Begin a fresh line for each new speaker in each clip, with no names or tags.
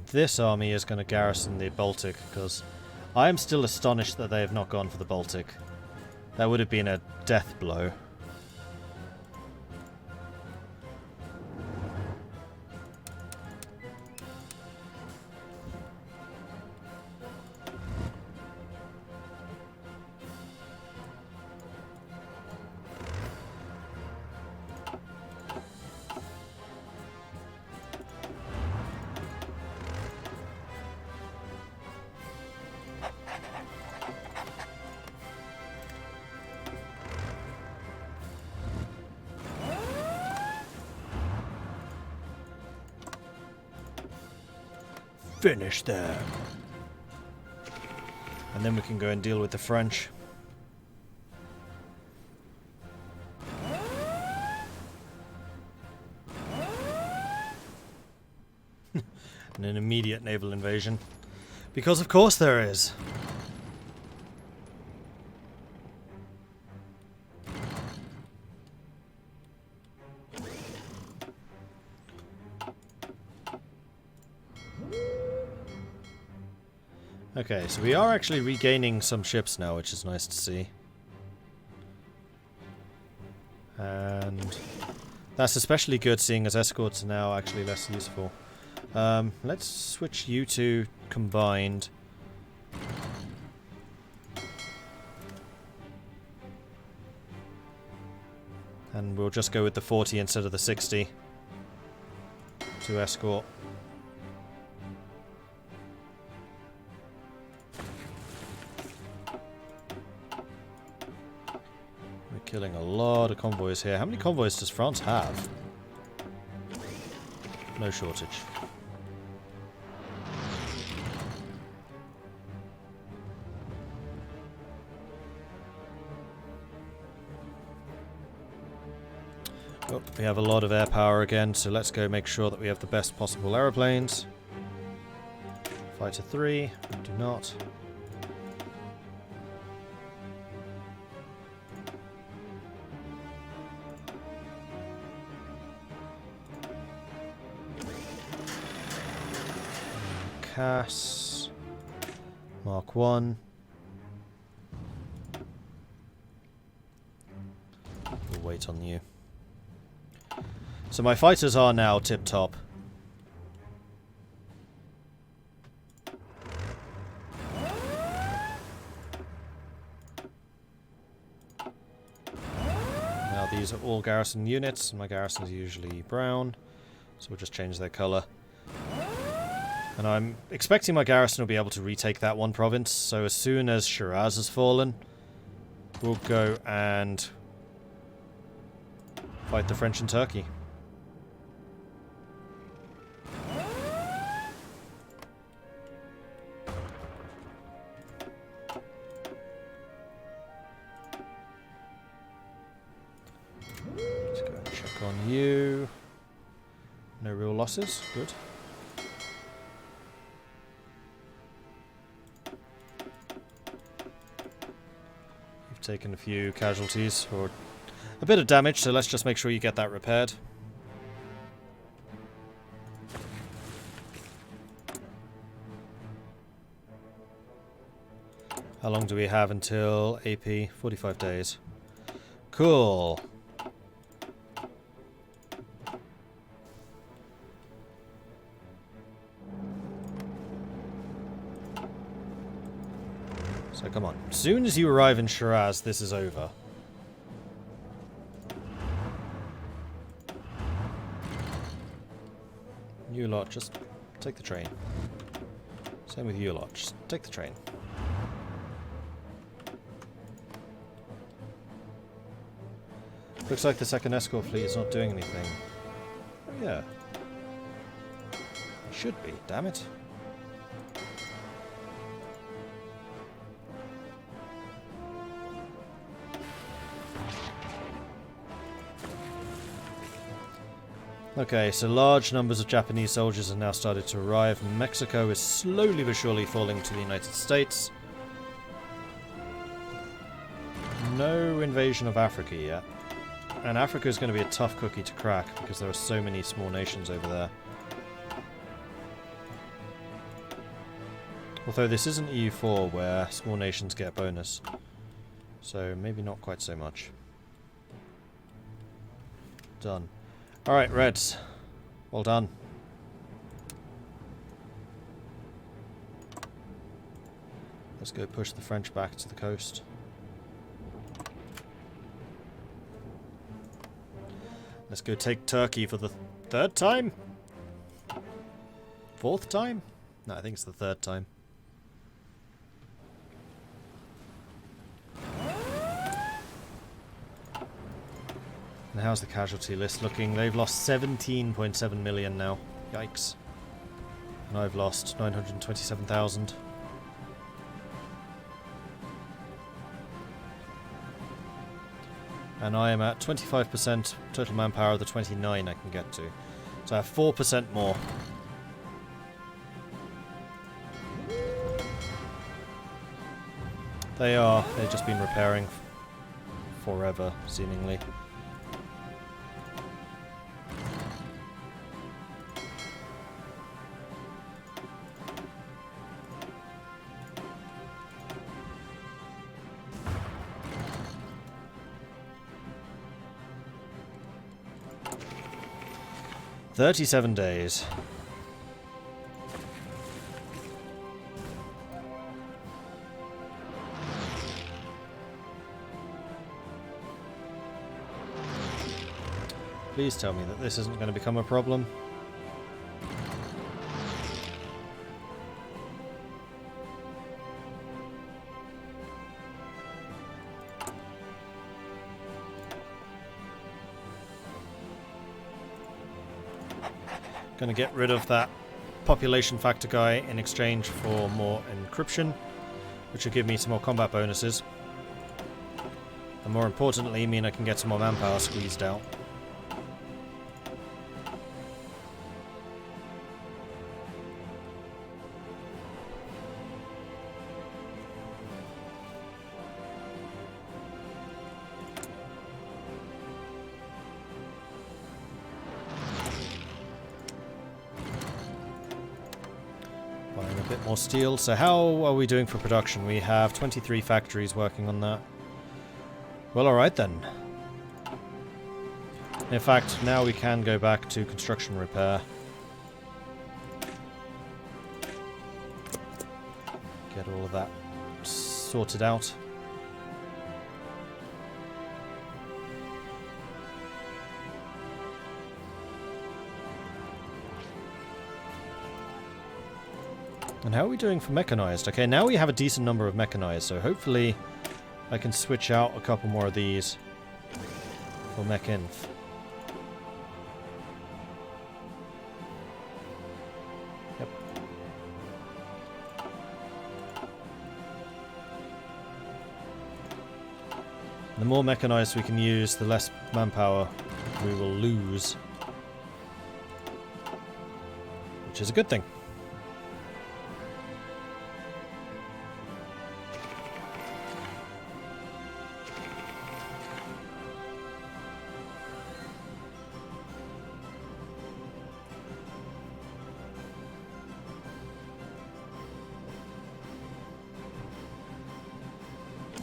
this army is going to garrison the Baltic, because I am still astonished that they have not gone for the Baltic. That would have been a death blow. Finish them. And then we can go and deal with the French. And an immediate naval invasion. Because of course there is. Okay, so we are actually regaining some ships now, which is nice to see. And that's especially good, seeing as escorts are now actually less useful. Let's switch you to combined. And we'll just go with the 40 instead of the 60 to escort. Killing a lot of convoys here. How many convoys does France have? No shortage. Oh, we have a lot of air power again, so let's go make sure that we have the best possible aeroplanes. Fighter 3, we do not. Cass, Mark 1. We'll wait on you. So my fighters are now tip-top. Now these are all garrison units, and my garrisons are usually brown, so we'll just change their colour. And I'm expecting my garrison will be able to retake that one province, so as soon as Shiraz has fallen, we'll go and fight the French in Turkey. Let's go and check on you. No real losses, good. Taken a few casualties, or a bit of damage, so let's just make sure you get that repaired. How long do we have until AP? 45 days. Cool. So come on. As soon as you arrive in Shiraz, this is over. You lot, just take the train. Same with you lot, just take the train. Looks like the second escort fleet is not doing anything. Oh yeah. It should be, damn it. Okay, so large numbers of Japanese soldiers have now started to arrive. Mexico is slowly but surely falling to the United States. No invasion of Africa yet. And Africa is going to be a tough cookie to crack because there are so many small nations over there. Although this isn't EU4 where small nations get a bonus. So maybe not quite so much. Done. Alright, Reds. Well done. Let's go push the French back to the coast. Let's go take Turkey for the third time? Fourth time? No, I think it's the third time. And how's the casualty list looking? They've lost 17.7 million now. Yikes. And I've lost 927,000. And I am at 25% total manpower of the 29 I can get to. So I have 4% more. They've just been repairing forever, seemingly. "37 days. Please tell me that this isn't going to become a problem. Going to get rid of that population factor guy in exchange for more encryption, which will give me some more combat bonuses. And more importantly, mean I can get some more manpower squeezed out. Buying a bit more steel. So how are we doing for production? We have 23 factories working on that. Well, alright then. In fact, now we can go back to construction repair. Get all of that sorted out. And how are we doing for mechanized? Okay, now we have a decent number of mechanized, so hopefully I can switch out a couple more of these for mech-inf. Yep. The more mechanized we can use, the less manpower we will lose. Which is a good thing.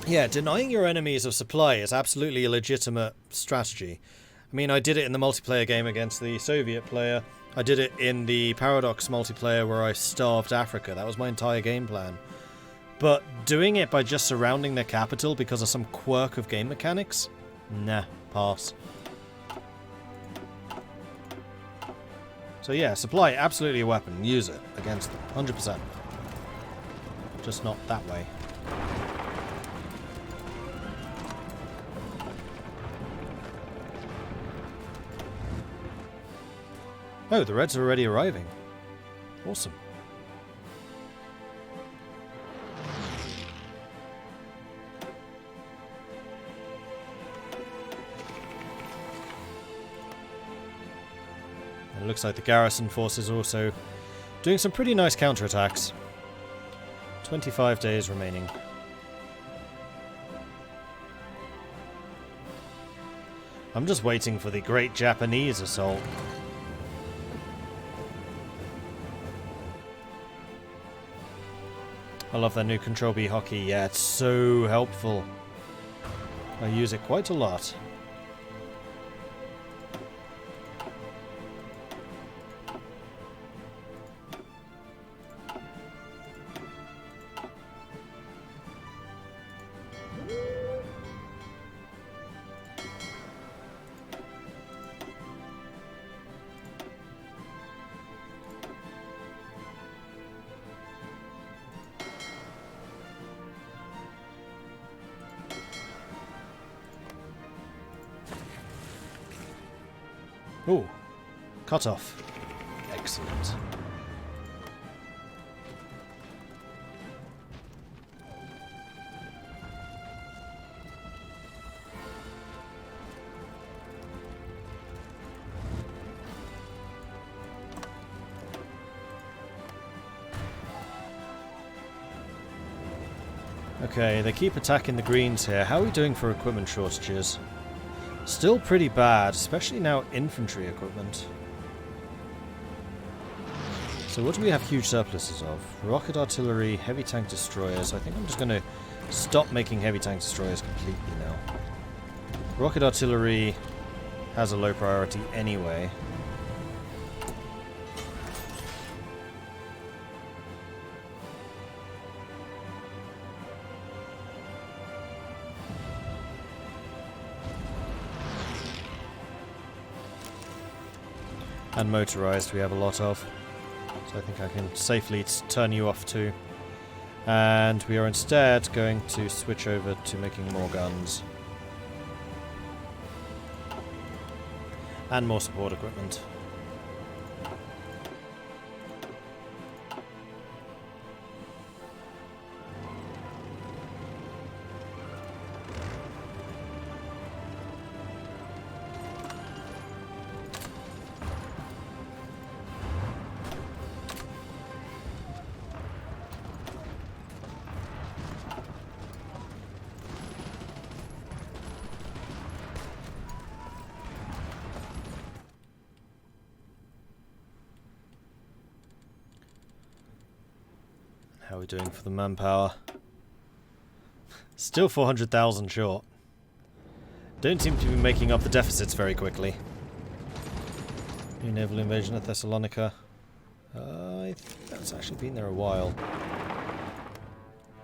Yeah, denying your enemies of supply is absolutely a legitimate strategy. I mean, I did it in the multiplayer game against the Soviet player. I did it in the Paradox multiplayer where I starved Africa. That was my entire game plan. But doing it by just surrounding their capital because of some quirk of game mechanics? Nah, pass. So yeah, supply absolutely a weapon. Use it against them. 100%. Just not that way. Oh, the Reds are already arriving. Awesome. And it looks like the garrison force is also doing some pretty nice counterattacks. 25 days remaining. I'm just waiting for the great Japanese assault. I love that new Control B hockey. Yeah, it's so helpful. I use it quite a lot. Ooh, cut off. Excellent. Okay, they keep attacking the greens here. How are we doing for equipment shortages? Still pretty bad, especially now infantry equipment. So what do we have huge surpluses of? Rocket artillery, heavy tank destroyers. I think I'm just going to stop making heavy tank destroyers completely now. Rocket artillery has a low priority anyway. And motorized we have a lot of. So I think I can safely turn you off too. And we are instead going to switch over to making more guns. And more support equipment. How are we doing for the manpower? Still 400,000 short. Don't seem to be making up the deficits very quickly. New naval invasion of Thessalonica. I think that's actually been there a while.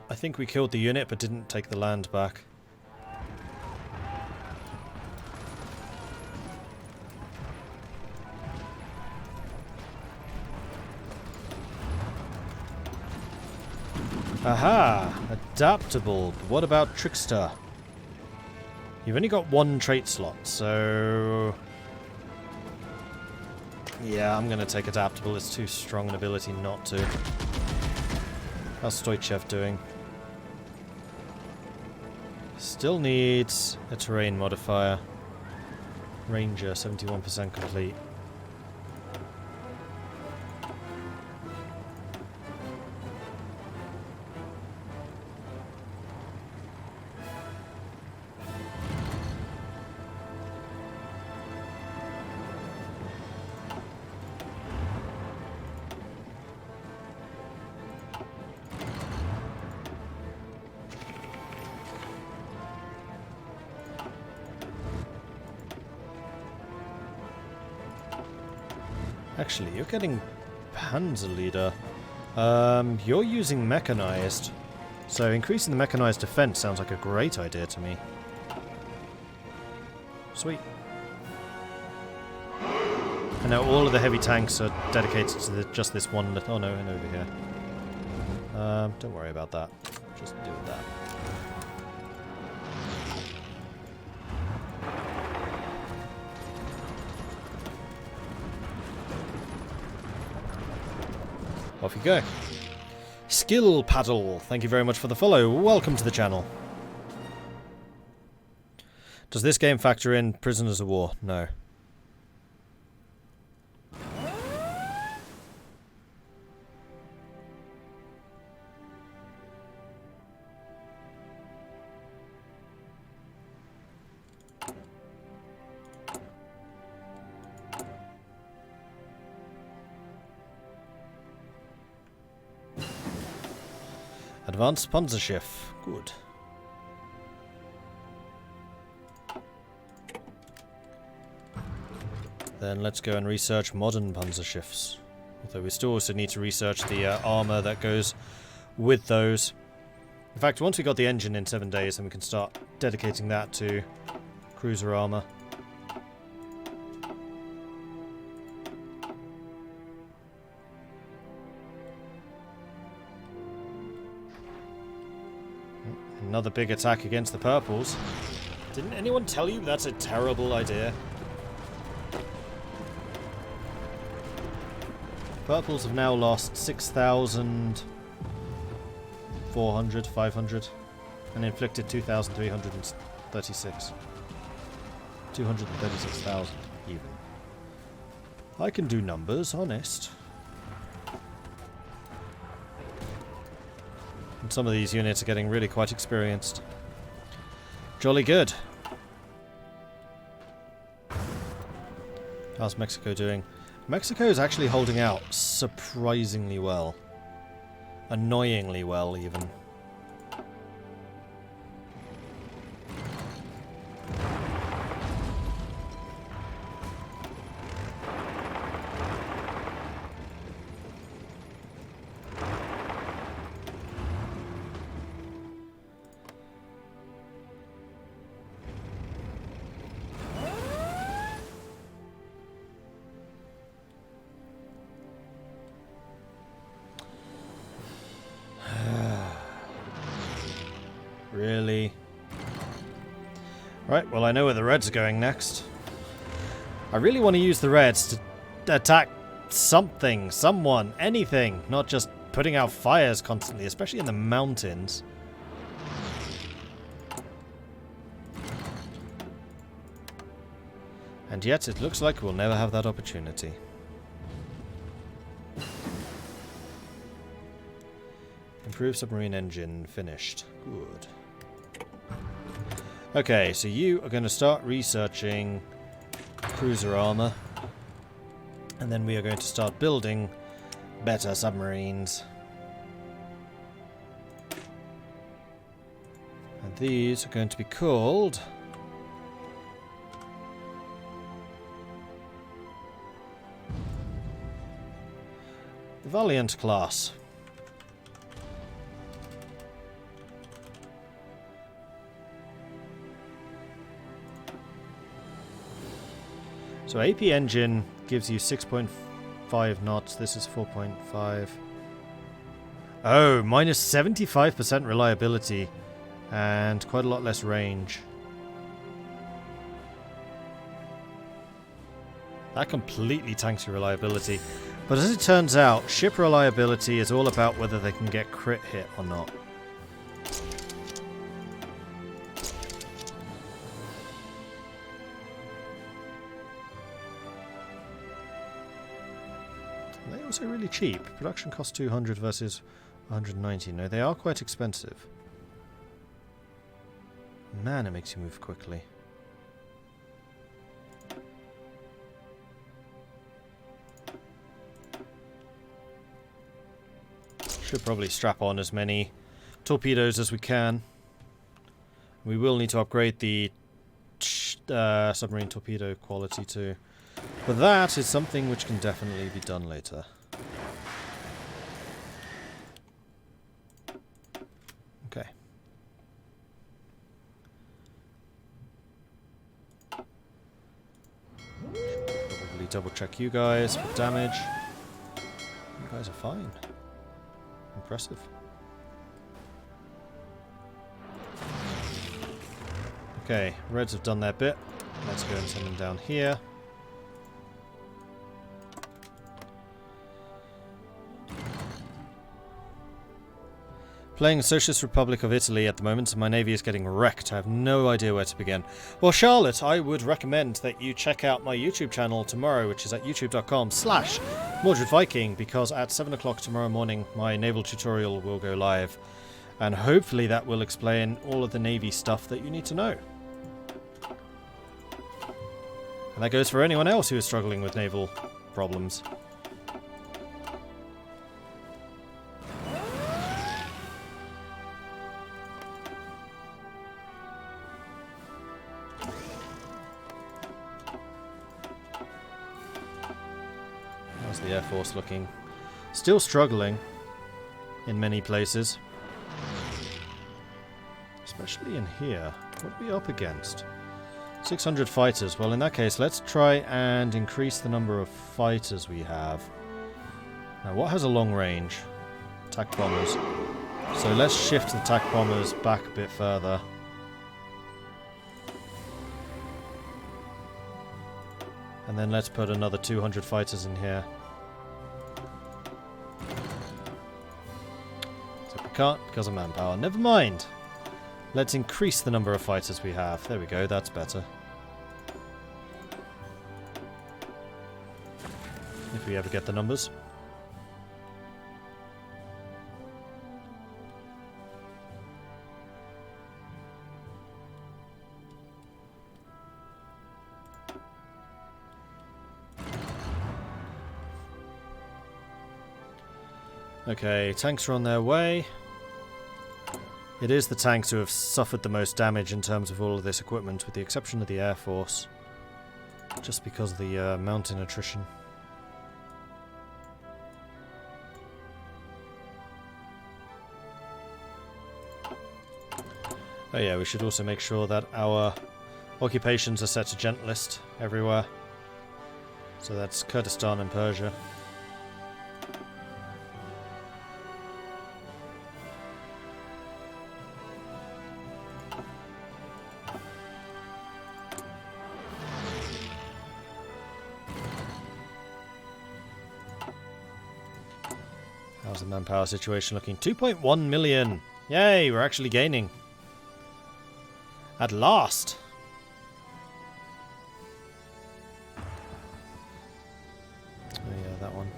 I think we killed the unit but didn't take the land back. Aha! Adaptable. But what about Trickster? You've only got one trait slot, so... yeah, I'm going to take Adaptable. It's too strong an ability not to. How's Stoichev doing? Still needs a terrain modifier. Ranger, 71% complete. Actually, you're getting Panzer Leader. You're using mechanized. So increasing the mechanized defense sounds like a great idea to me. Sweet. And now all of the heavy tanks are dedicated to just this one little... oh no, and over here. Don't worry about that. Just deal with that. Off you go. Skill Paddle, thank you very much for the follow. Welcome to the channel. Does this game factor in prisoners of war? No. Advanced Panzerschiff. Good. Then let's go and research modern Panzerschiffs. Although we still also need to research the armor that goes with those. In fact, once we got the engine in 7 days, then we can start dedicating that to cruiser armor. Another big attack against the purples. Didn't anyone tell you that's a terrible idea? Purples have now lost 6,400, 500, and inflicted 2,336. 236,000, even. I can do numbers, honest. And some of these units are getting really quite experienced. Jolly good. How's Mexico doing? Mexico is actually holding out surprisingly well. Annoyingly well, even. Really? Right, well I know where the Reds are going next. I really want to use the Reds to attack something, someone, anything. Not just putting out fires constantly, especially in the mountains. And yet it looks like we'll never have that opportunity. Improved submarine engine finished. Good. Okay, so you are going to start researching cruiser armor. And then we are going to start building better submarines. And these are going to be called... the Valiant class. So AP engine gives you 6.5 knots. This is 4.5. Oh, minus 75% reliability and quite a lot less range. That completely tanks your reliability. But as it turns out, ship reliability is all about whether they can get crit hit or not. They're also really cheap. Production cost 200 versus 190. No, they are quite expensive. Man, it makes you move quickly. Should probably strap on as many torpedoes as we can. We will need to upgrade the submarine torpedo quality too. But that is something which can definitely be done later. Okay. Probably double check you guys for damage. You guys are fine. Impressive. Okay, Reds have done their bit. Let's go and send them down here. Playing Socialist Republic of Italy at the moment, and my navy is getting wrecked. I have no idea where to begin. Well, Charlotte, I would recommend that you check out my YouTube channel tomorrow, which is at youtube.com/Mordred Viking, because at 7 o'clock tomorrow morning, my naval tutorial will go live. And hopefully that will explain all of the navy stuff that you need to know. And that goes for anyone else who is struggling with naval problems. the Air Force looking still struggling in many places. Especially in here. What are we up against? 600 fighters. Well, in that case, let's try and increase the number of fighters we have. Now, what has a long range? Attack bombers. So let's shift the attack bombers back a bit further. And then let's put another 200 fighters in here. So we can't because of manpower. Never mind. Let's increase the number of fighters we have. There we go, that's better. If we ever get the numbers. Okay, tanks are on their way. It is the tanks who have suffered the most damage in terms of all of this equipment, with the exception of the Air Force. Just because of the mountain attrition. Oh yeah, we should also make sure that our occupations are set to gentlest everywhere. So that's Kurdistan and Persia. How's the manpower situation looking? 2.1 million! Yay, we're actually gaining. At last! Oh yeah, that one.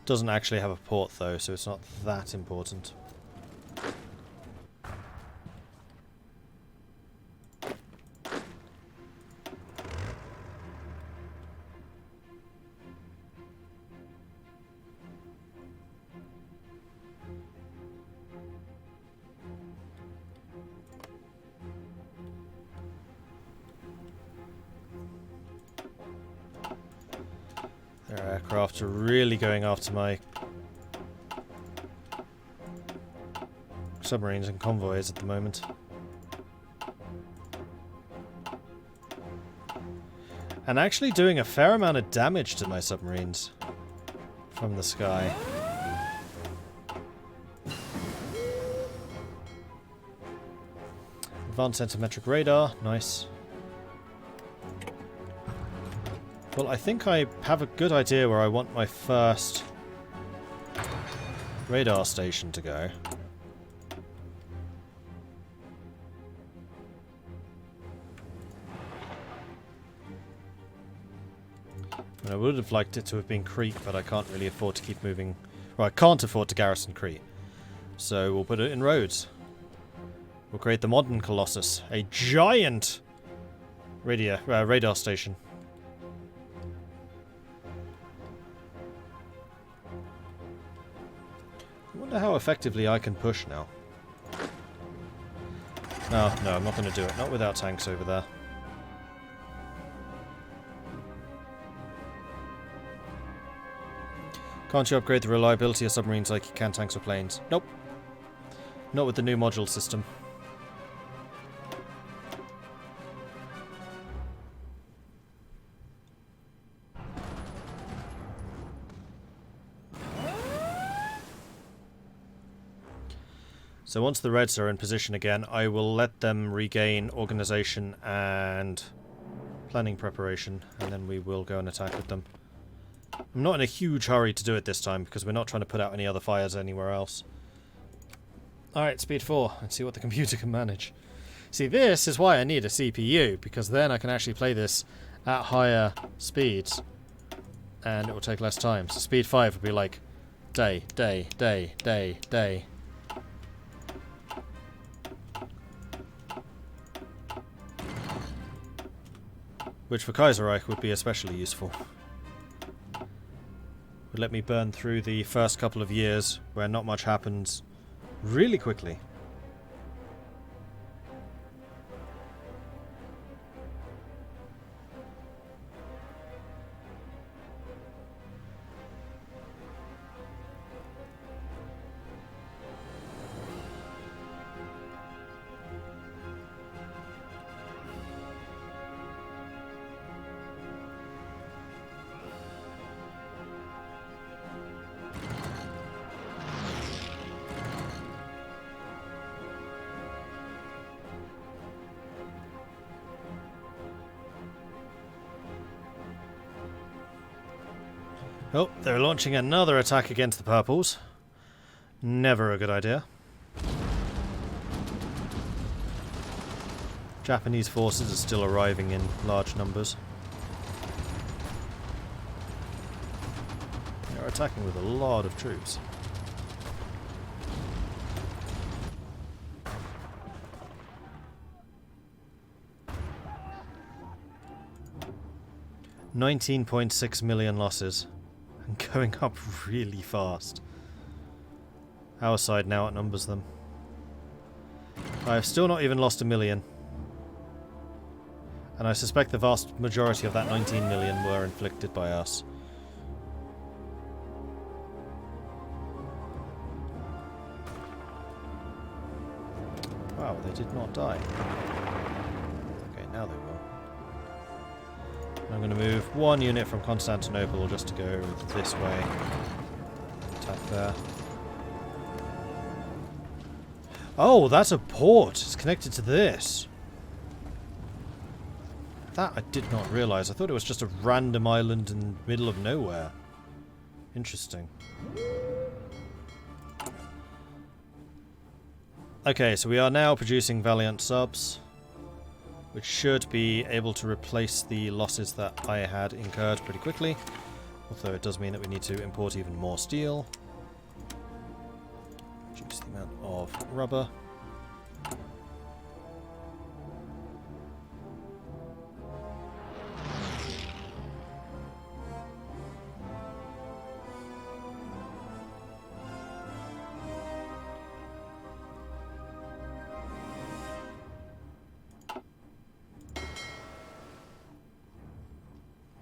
Doesn't actually have a port though, so it's not that important. Their aircraft are really going after my submarines and convoys at the moment. And actually doing a fair amount of damage to my submarines from the sky. Advanced centimetric radar, nice. Well, I think I have a good idea where I want my first radar station to go. And I would have liked it to have been Crete, but I can't really afford to keep moving. Well, I can't afford to garrison Crete. So we'll put it in Rhodes. We'll create the modern Colossus, a giant radar station. I wonder how effectively I can push now. No, I'm not going to do it. Not without tanks over there. Can't you upgrade the reliability of submarines like you can tanks or planes? Nope. Not with the new module system. So once the Reds are in position again, I will let them regain organization and planning preparation, and then we will go and attack with them. I'm not in a huge hurry to do it this time, because we're not trying to put out any other fires anywhere else. Alright, speed 4, and see what the computer can manage. See, this is why I need a CPU, because then I can actually play this at higher speeds, and it will take less time. So speed 5 would be like day, day, day, day, day. Which for Kaiserreich would be especially useful. Would let me burn through the first couple of years where not much happens really quickly. Oh, they're launching another attack against the purples. Never a good idea. Japanese forces are still arriving in large numbers. They're attacking with a lot of troops. $19.6 million losses. And going up really fast. Our side now outnumbers them. I have still not even lost 1 million. And I suspect the vast majority of that 19 million were inflicted by us. Wow, they did not die. Okay, now they will. I'm going to move 1 unit from Constantinople just to go this way. Attack there. Oh, that's a port. It's connected to this. That I did not realise. I thought it was just a random island in the middle of nowhere. Interesting. Okay, so we are now producing Valiant subs, which should be able to replace the losses that I had incurred pretty quickly. Although it does mean that we need to import even more steel. Reduce the amount of rubber.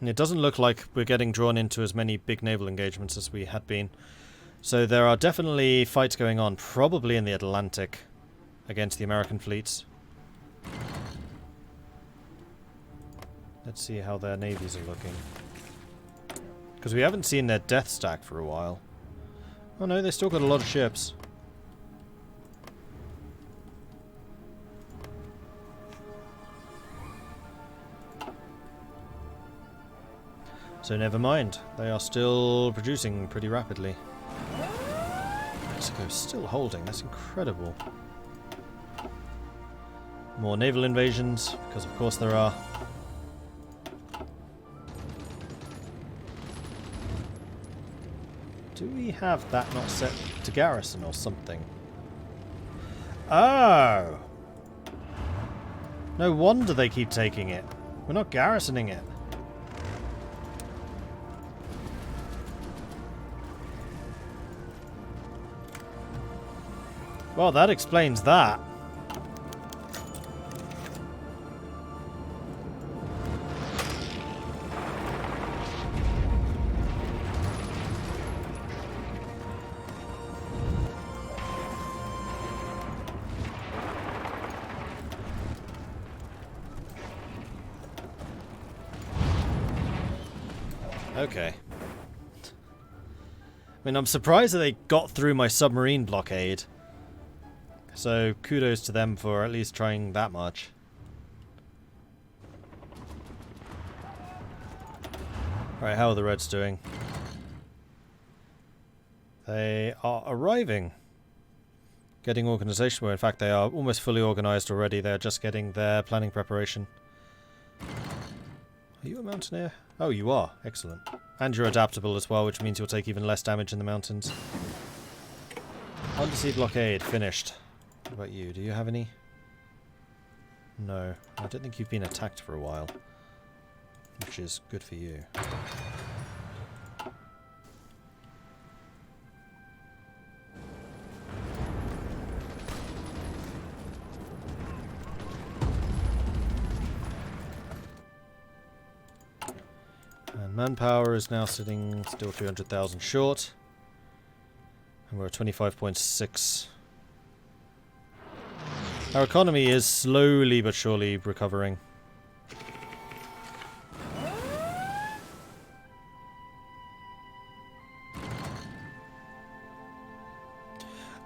It doesn't look like we're getting drawn into as many big naval engagements as we had been. So there are definitely fights going on, probably in the Atlantic, against the American fleets. Let's see how their navies are looking. Because we haven't seen their death stack for a while. Oh no, they still got a lot of ships. So never mind, they are still producing pretty rapidly. Mexico's still holding, that's incredible. More naval invasions, because of course there are. Do we have that not set to garrison or something? Oh! No wonder they keep taking it. We're not garrisoning it. Well, that explains that. Okay. I mean, I'm surprised that they got through my submarine blockade. So, kudos to them for at least trying that much. Alright, how are the Reds doing? They are arriving. Getting organisation, well, in fact they are almost fully organised already. They're just getting their planning preparation. Are you a mountaineer? Oh, you are. Excellent. And you're adaptable as well, which means you'll take even less damage in the mountains. Undersea blockade, finished. What about you? Do you have any? No. I don't think you've been attacked for a while. Which is good for you. And manpower is now sitting still 300,000 short. And we're at 25.6. Our economy is slowly but surely recovering.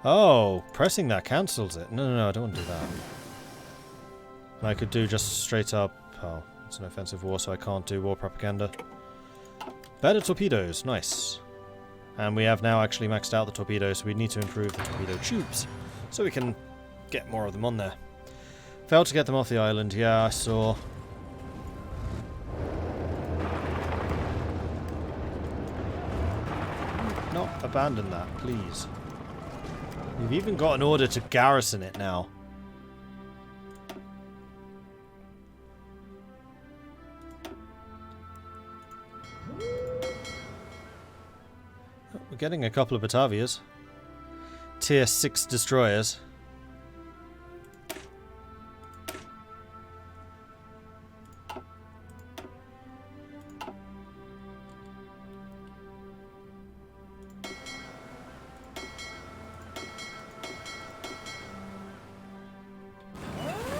Oh, pressing that cancels it. No, I don't want to do that. I could do just straight up... Oh, it's an offensive war, so I can't do war propaganda. Better torpedoes, nice. And we have now actually maxed out the torpedoes, so we need to improve the torpedo tubes, so we can get more of them on there. Failed to get them off the island, yeah, I saw. Not abandon that, please. We've even got an order to garrison it now. We're getting a couple of Batavias. Tier 6 destroyers.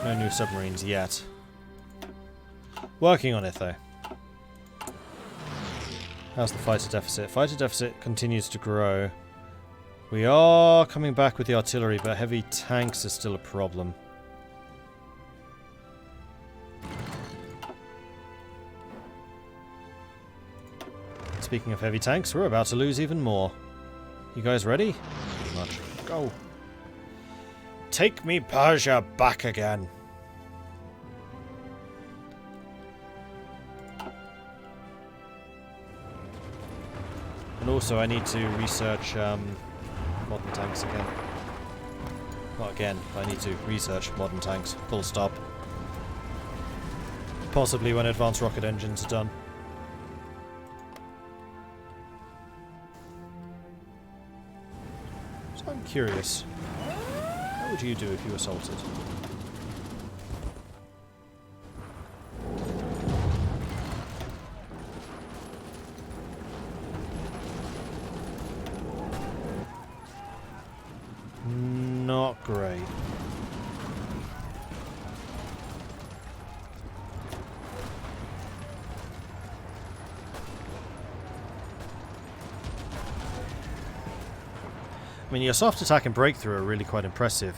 No new submarines yet. Working on it though. How's the fighter deficit? Fighter deficit continues to grow. We are coming back with the artillery, but heavy tanks is still a problem. Speaking of heavy tanks, we're about to lose even more. You guys ready? Pretty much. Go. Take me Persia back again. And also I need to research modern tanks again. Not again, I need to research modern tanks, full stop. Possibly when advanced rocket engines are done. So I'm curious, what would you do if you were assaulted? Not great. I mean, your soft attack and breakthrough are really quite impressive.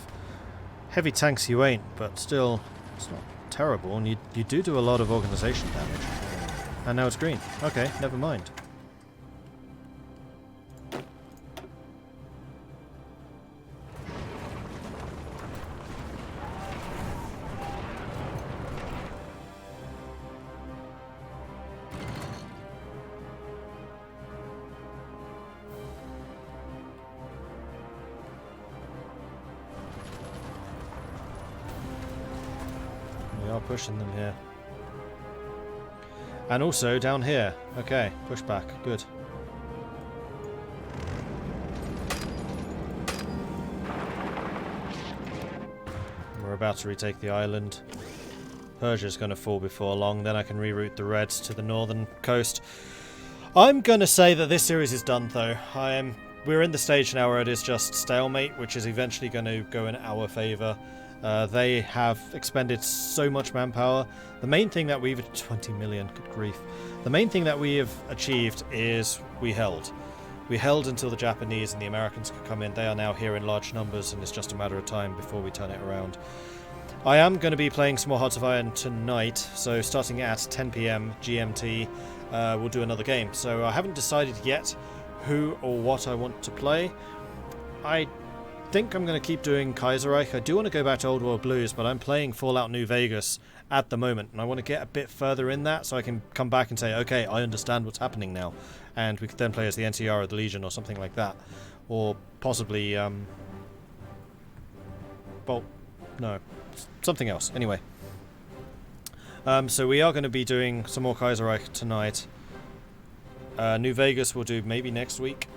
Heavy tanks you ain't, but still, it's not terrible, and you do a lot of organization damage. And now it's green. Okay, never mind. We are pushing them here. And also down here. Okay, push back. Good. We're about to retake the island. Persia's going to fall before long, then I can reroute the Reds to the northern coast. I'm going to say that this series is done, though. We're in the stage now where it is just stalemate, which is eventually going to go in our favour. They have expended so much manpower. The main thing that we've... 20 million, good grief. The main thing that we have achieved is we held. We held until the Japanese and the Americans could come in. They are now here in large numbers, and it's just a matter of time before we turn it around. I am going to be playing some more Hearts of Iron tonight, so starting at 10 PM GMT, we'll do another game. So I haven't decided yet who or what I want to play. I think I'm going to keep doing Kaiserreich. I do want to go back to Old World Blues, but I'm playing Fallout New Vegas at the moment, and I want to get a bit further in that so I can come back and say, okay, I understand what's happening now, and we could then play as the NCR or the Legion or something like that, or possibly well, no, something else. Anyway, so we are going to be doing some more Kaiserreich tonight. New Vegas we'll do maybe next week.